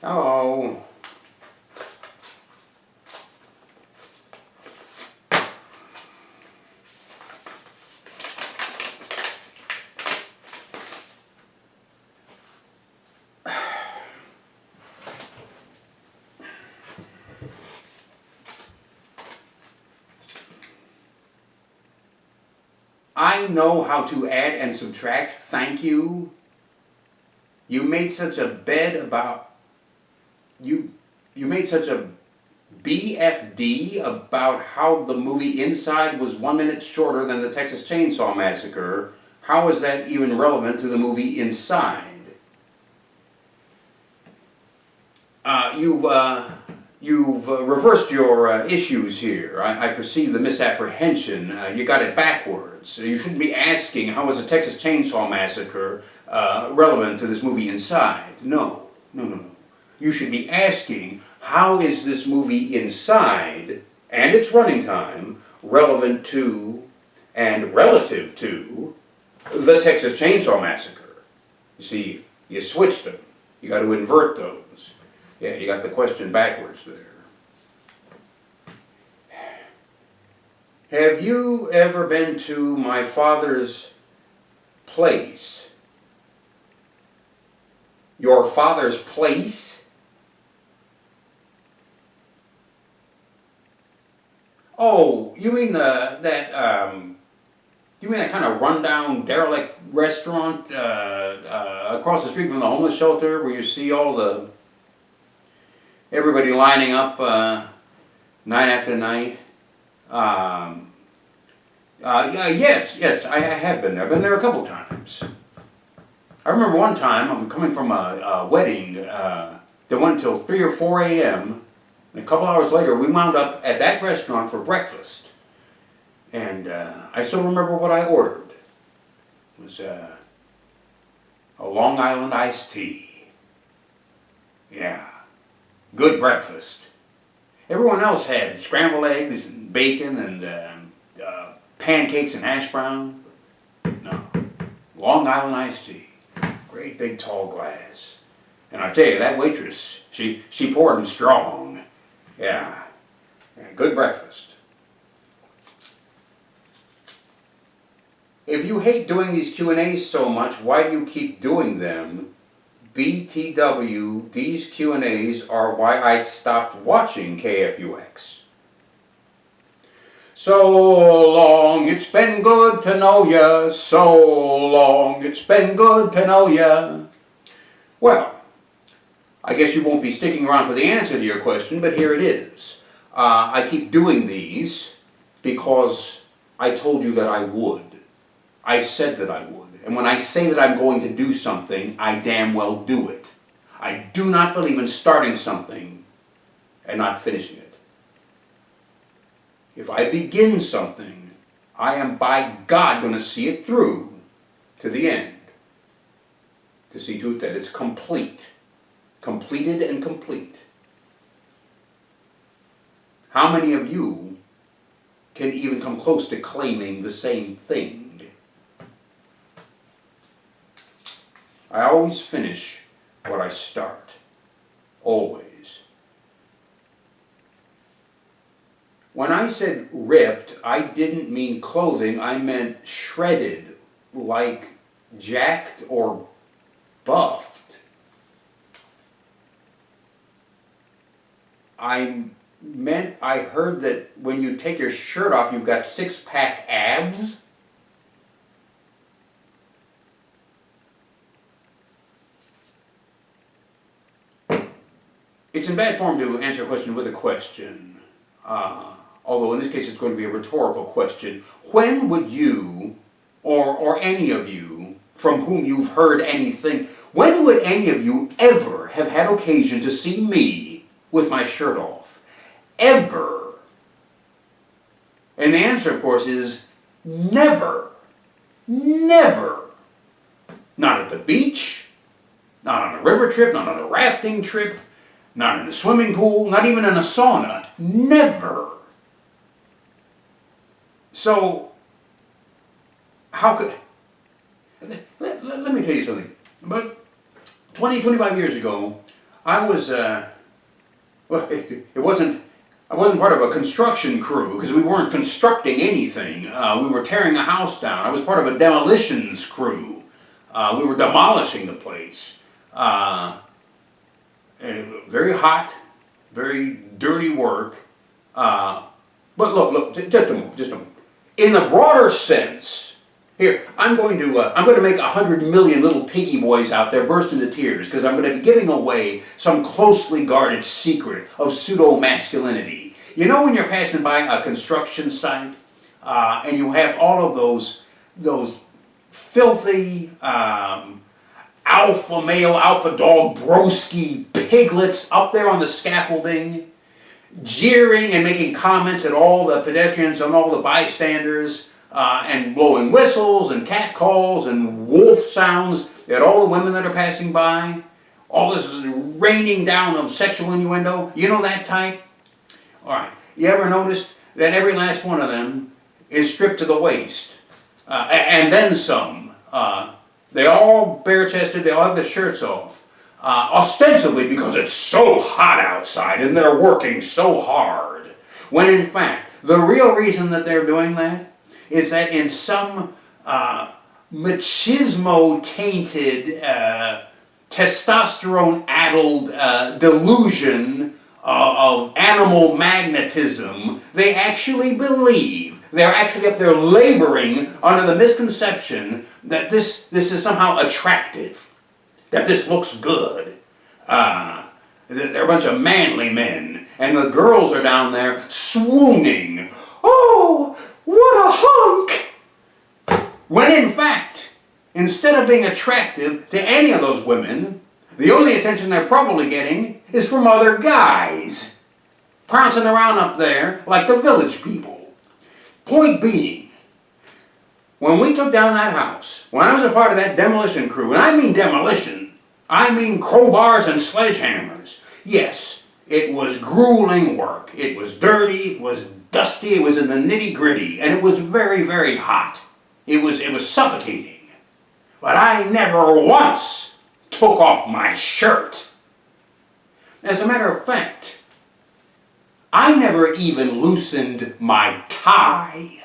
Hello. I know how to add and subtract, thank you. You made such a bed about... You made such a BFD about how the movie Inside was 1 minute shorter than the Texas Chainsaw Massacre. How is that even relevant to the movie Inside? You've reversed your issues here. I perceive the misapprehension. You got it backwards. You shouldn't be asking how is the Texas Chainsaw Massacre relevant to this movie Inside. No. You should be asking how is this movie Inside and its running time relevant to and relative to the Texas Chainsaw Massacre. You see, you switched them. You got to invert those. Yeah, you got the question backwards there. Have you ever been to my father's place? Your father's place? Oh, you mean that kind of rundown, derelict restaurant across the street from the homeless shelter where you see all everybody lining up night after night? Yes, I have been there. I've been there a couple times. I remember one time, I'm coming from a wedding that went until 3 or 4 a.m., and a couple hours later, we wound up at that restaurant for breakfast. And I still remember what I ordered. It was a Long Island iced tea. Yeah. Good breakfast. Everyone else had scrambled eggs and bacon and pancakes and hash brown. No. Long Island iced tea. Great big tall glass. And I tell you, that waitress, she poured them strong. Yeah. Good breakfast. If you hate doing these Q&As so much, why do you keep doing them? BTW, these Q&As are why I stopped watching KFUX. So long, it's been good to know ya. So long, it's been good to know ya. Well, I guess you won't be sticking around for the answer to your question, but here it is. I keep doing these because I told you that I would. I said that I would. And when I say that I'm going to do something, I damn well do it. I do not believe in starting something and not finishing it. If I begin something, I am by God going to see it through to the end. To see to it that it's complete. Completed and complete. How many of you can even come close to claiming the same thing? I always finish what I start. Always. When I said ripped, I didn't mean clothing, I meant shredded, like jacked or buffed. I heard that when you take your shirt off, you've got six-pack abs. It's in bad form to answer a question with a question. Although in this case it's going to be a rhetorical question. When would you, or any of you, from whom you've heard anything, when would any of you ever have had occasion to see me with my shirt off? Ever? And the answer, of course, is never. Never. Not at the beach, not on a river trip, not on a rafting trip, not in a swimming pool, not even in a sauna. Never. So, how could... Let me tell you something. About 20, 25 years ago, I was, well, I wasn't part of a construction crew because we weren't constructing anything. We were tearing a house down. I was part of a demolitions crew. We were demolishing the place. Very hot, very dirty work. But look, just a moment. In the broader sense, here, I'm going to make 100 million little piggy boys out there burst into tears because I'm going to be giving away some closely guarded secret of pseudo-masculinity. You know when you're passing by a construction site and you have all of those filthy alpha male, alpha dog, broski piglets up there on the scaffolding, jeering and making comments at all the pedestrians and all the bystanders, and blowing whistles and catcalls and wolf sounds at all the women that are passing by. All this raining down of sexual innuendo. You know that type? All right. You ever noticed that every last one of them is stripped to the waist? And then some. They all bare-chested. They all have their shirts off. Ostensibly because it's so hot outside and they're working so hard. When in fact, the real reason that they're doing that is that in some machismo-tainted, testosterone-addled delusion of animal magnetism, they actually believe, they're actually up there laboring under the misconception that this is somehow attractive, that this looks good. They're a bunch of manly men, and the girls are down there swooning. Oh, what a hunk! When in fact, instead of being attractive to any of those women, the only attention they're probably getting is from other guys, prancing around up there like the village people. Point being, when we took down that house, when I was a part of that demolition crew, and I mean demolition, I mean crowbars and sledgehammers, yes, it was grueling work. It was dirty, it was dusty, it was in the nitty-gritty, and it was very, very hot. It was suffocating. But I never once took off my shirt. As a matter of fact, I never even loosened my tie.